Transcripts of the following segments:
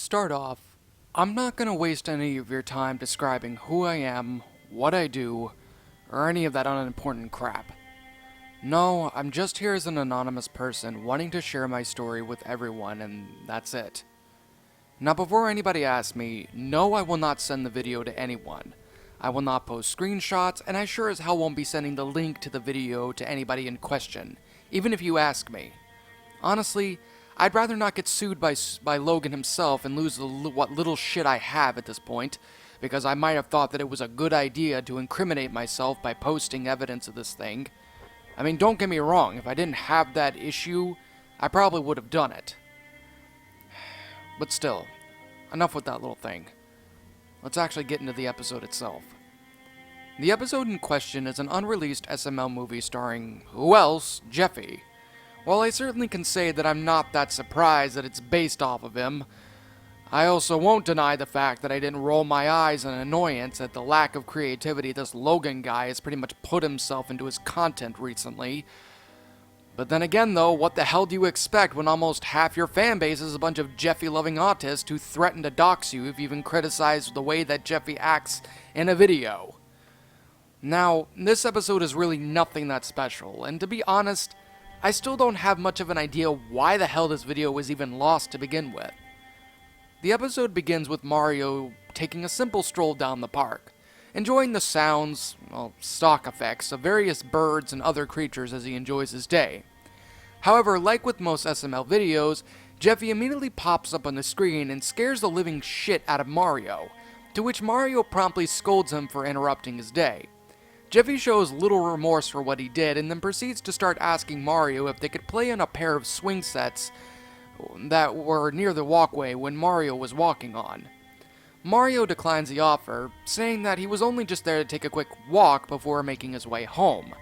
start off, I'm not going to waste any of your time describing who I am, what I do, or any of that unimportant crap. No, I'm just here as an anonymous person wanting to share my story with everyone, and that's it. Now, before anybody asks me, no, I will not send the video to anyone. I will not post screenshots, and I sure as hell won't be sending the link to the video to anybody in question, even if you ask me. Honestly, I'd rather not get sued by Logan himself and lose what little shit I have at this point, because I might have thought that it was a good idea to incriminate myself by posting evidence of this thing. I mean, don't get me wrong, if I didn't have that issue, I probably would have done it. But still, enough with that little thing. Let's actually get into the episode itself. The episode in question is an unreleased SML movie starring, who else? Jeffy. While I certainly can say that I'm not that surprised that it's based off of him, I also won't deny the fact that I didn't roll my eyes in annoyance at the lack of creativity this Logan guy has pretty much put himself into his content recently. But then again though, what the hell do you expect when almost half your fanbase is a bunch of Jeffy-loving autists who threaten to dox you if you even criticize the way that Jeffy acts in a video? Now, this episode is really nothing that special, and to be honest, I still don't have much of an idea why the hell this video was even lost to begin with. The episode begins with Mario taking a simple stroll down the park, enjoying the sounds, stock effects, of various birds and other creatures as he enjoys his day. However, like with most SML videos, Jeffy immediately pops up on the screen and scares the living shit out of Mario, to which Mario promptly scolds him for interrupting his day. Jeffy shows little remorse for what he did and then proceeds to start asking Mario if they could play on a pair of swing sets that were near the walkway when Mario was walking on. Mario declines the offer, saying that he was only just there to take a quick walk before making his way home.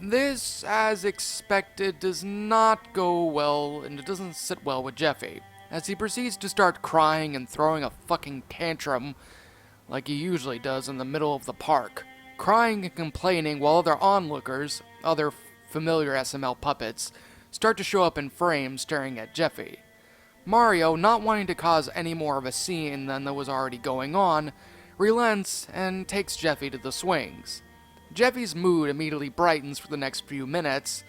This, as expected, does not go well, and it doesn't sit well with Jeffy, as he proceeds to start crying and throwing a fucking tantrum like he usually does in the middle of the park, crying and complaining while other onlookers, other familiar SML puppets, start to show up in frames staring at Jeffy. Mario, not wanting to cause any more of a scene than there was already going on, relents and takes Jeffy to the swings. Jeffy's mood immediately brightens for the next few minutes,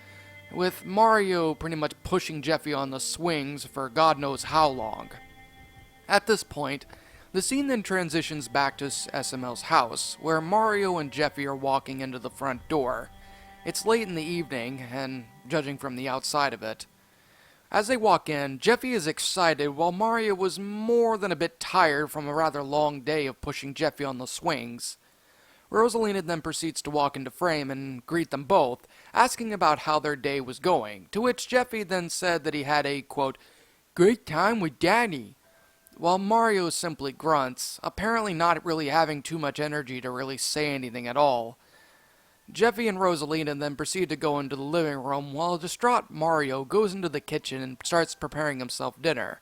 with Mario pretty much pushing Jeffy on the swings for God knows how long. At this point, the scene then transitions back to SML's house, where Mario and Jeffy are walking into the front door. It's late in the evening, and judging from the outside of it. As they walk in, Jeffy is excited while Mario was more than a bit tired from a rather long day of pushing Jeffy on the swings. Rosalina then proceeds to walk into frame and greet them both, asking about how their day was going, to which Jeffy then said that he had a, quote, great time with Daddy, while Mario simply grunts, apparently not really having too much energy to really say anything at all. Jeffy and Rosalina then proceed to go into the living room while a distraught Mario goes into the kitchen and starts preparing himself dinner.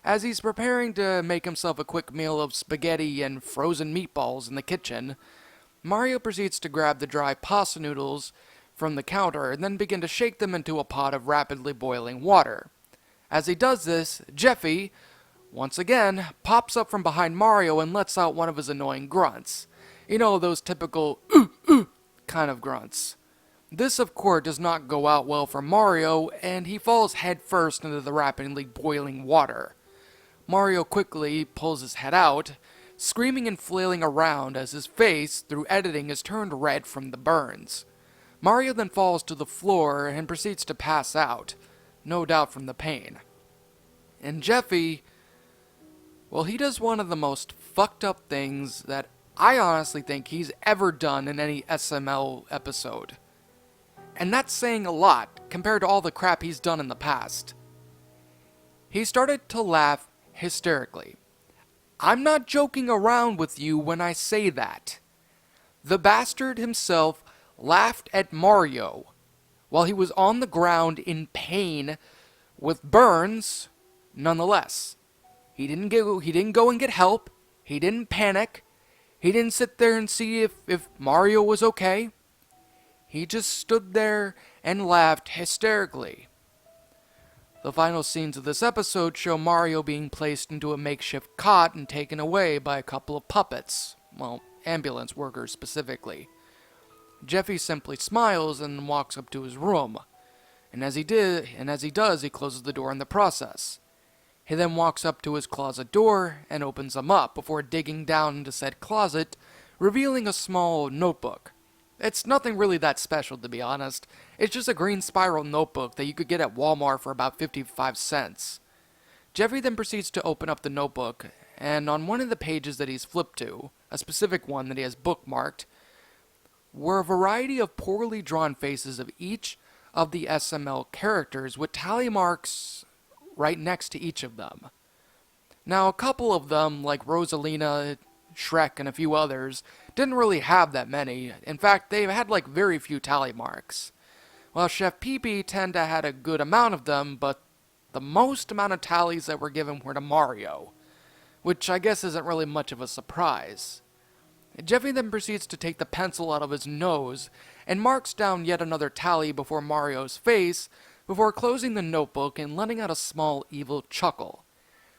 As he's preparing to make himself a quick meal of spaghetti and frozen meatballs in the kitchen, Mario proceeds to grab the dry pasta noodles from the counter and then begin to shake them into a pot of rapidly boiling water. As he does this, Jeffy, once again, pops up from behind Mario and lets out one of his annoying grunts. You know, those typical kind of grunts. This, of course, does not go out well for Mario, and he falls headfirst into the rapidly boiling water. Mario quickly pulls his head out, screaming and flailing around as his face, through editing, is turned red from the burns. Mario then falls to the floor and proceeds to pass out, no doubt from the pain. And Jeffy, well, he does one of the most fucked up things that I honestly think he's ever done in any SML episode. And that's saying a lot compared to all the crap he's done in the past. He started to laugh hysterically. I'm not joking around with you when I say that. The bastard himself laughed at Mario while he was on the ground in pain with burns, nonetheless. He didn't go and get help. He didn't panic. He didn't sit there and see if Mario was okay. He just stood there and laughed hysterically. The final scenes of this episode show Mario being placed into a makeshift cot and taken away by a couple of puppets. Well, ambulance workers specifically. Jeffy simply smiles and walks up to his room. And as he does, he closes the door in the process. He then walks up to his closet door and opens them up before digging down into said closet, revealing a small notebook. It's nothing really that special, to be honest. It's just a green spiral notebook that you could get at Walmart for about 55 cents. Jeffy then proceeds to open up the notebook, and on one of the pages that he's flipped to, a specific one that he has bookmarked, were a variety of poorly drawn faces of each of the SML characters with tally marks right next to each of them. Now, a couple of them, like Rosalina, Shrek, and a few others, didn't really have that many. In fact, they had like very few tally marks. While Chef Pee-Pee tend to had a good amount of them, but the most amount of tallies that were given were to Mario, which I guess isn't really much of a surprise. Jeffy then proceeds to take the pencil out of his nose and marks down yet another tally before Mario's face, before closing the notebook and letting out a small evil chuckle.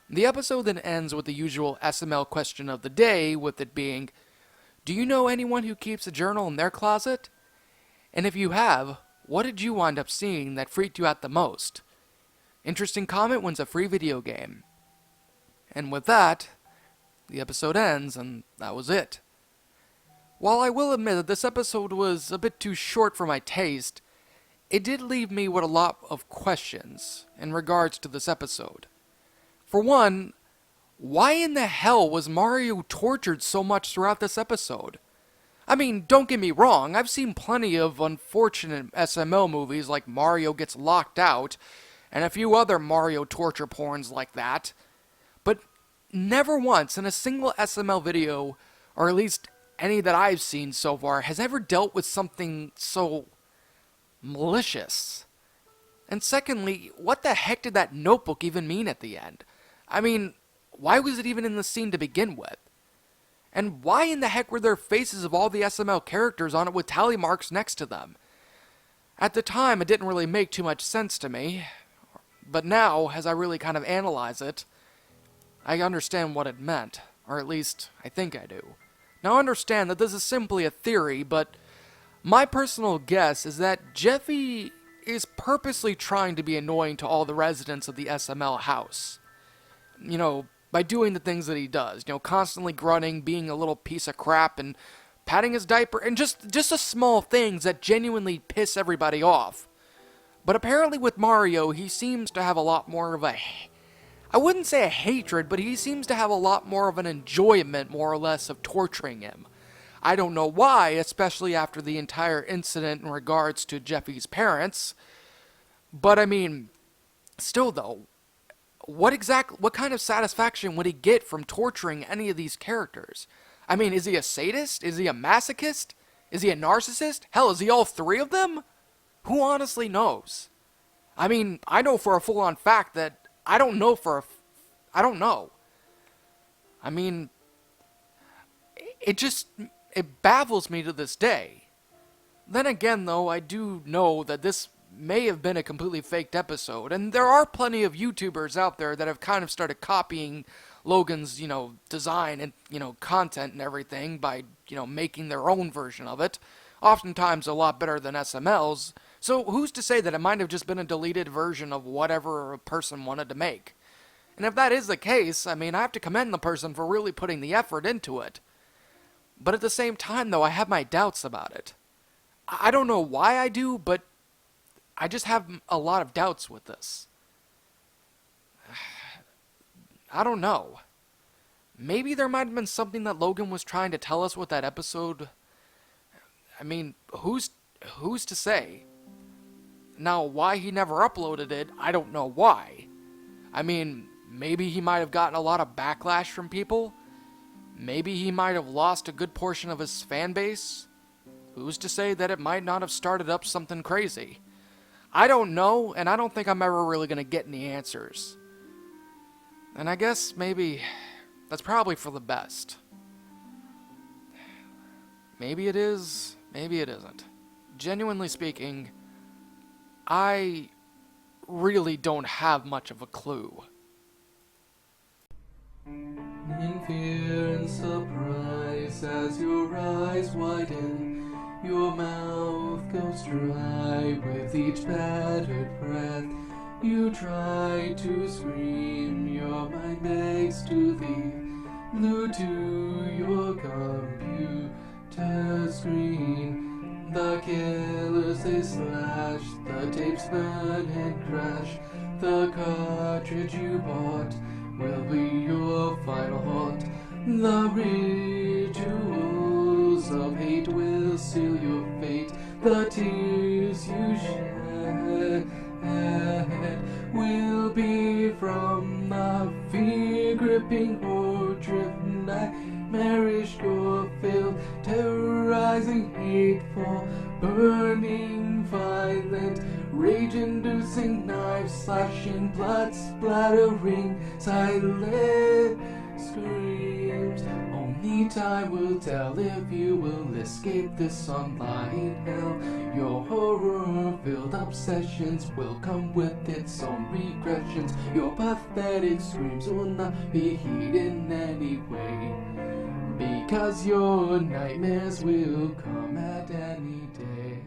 The episode then ends with the usual SML question of the day, with it being, do you know anyone who keeps a journal in their closet? And if you have, what did you wind up seeing that freaked you out the most? Interesting comment wins a free video game. And with that, the episode ends, and that was it. While I will admit that this episode was a bit too short for my taste, it did leave me with a lot of questions in regards to this episode. For one, why in the hell was Mario tortured so much throughout this episode? I mean, don't get me wrong, I've seen plenty of unfortunate SML movies like Mario Gets Locked Out, and a few other Mario torture porns like that, but never once in a single SML video, or at least any that I've seen so far, has ever dealt with something so malicious. And secondly, what the heck did that notebook even mean at the end? I mean, why was it even in the scene to begin with? And why in the heck were there faces of all the SML characters on it with tally marks next to them? At the time, it didn't really make too much sense to me, but now, as I really kind of analyze it, I understand what it meant, or at least, I think I do. Now understand that this is simply a theory, but my personal guess is that Jeffy is purposely trying to be annoying to all the residents of the SML house. You know, by doing the things that he does. You know, constantly grunting, being a little piece of crap, and patting his diaper, and just the small things that genuinely piss everybody off. But apparently with Mario, he seems to have a lot more of a, I wouldn't say a hatred, but he seems to have a lot more of an enjoyment, more or less, of torturing him. I don't know why, especially after the entire incident in regards to Jeffy's parents. But I mean, still though, what kind of satisfaction would he get from torturing any of these characters? I mean, is he a sadist? Is he a masochist? Is he a narcissist? Hell, is he all three of them? Who honestly knows? I mean, I know for a full-on fact that I don't know. I mean, it baffles me to this day. Then again, though, I do know that this may have been a completely faked episode, and there are plenty of YouTubers out there that have kind of started copying Logan's, design and, content and everything by, making their own version of it, oftentimes a lot better than SML's, so who's to say that it might have just been a deleted version of whatever a person wanted to make? And if that is the case, I mean, I have to commend the person for really putting the effort into it. But at the same time, though, I have my doubts about it. I don't know why I do, but I just have a lot of doubts with this. I don't know. Maybe there might have been something that Logan was trying to tell us with that episode. I mean, who's to say? Now, why he never uploaded it, I don't know why. I mean, maybe he might have gotten a lot of backlash from people. Maybe he might have lost a good portion of his fan base. Who's to say that it might not have started up something crazy? I don't know, and I don't think I'm ever really going to get any answers. And I guess maybe that's probably for the best. Maybe it is, maybe it isn't. Genuinely speaking, I really don't have much of a clue. In fear and surprise, as your eyes widen, your mouth goes dry with each battered breath. You try to scream, your mind begs to leave, glued to your computer screen. The killers they slash, the tapes burn and crash. The cartridge you bought will be your final haunt. The rituals of hate will seal your fate. The tears you shed will be from the fear-gripping horde-driven nightmarish gore-filled, terrorizing, hateful, burning, violent, rage-inducing, knife-slashing, blood-splattering, silent screams. Only time will tell if you will escape this online hell. Your horror-filled obsessions will come with its own regressions. Your pathetic screams will not be heeded in any way, because your nightmares will come at any day.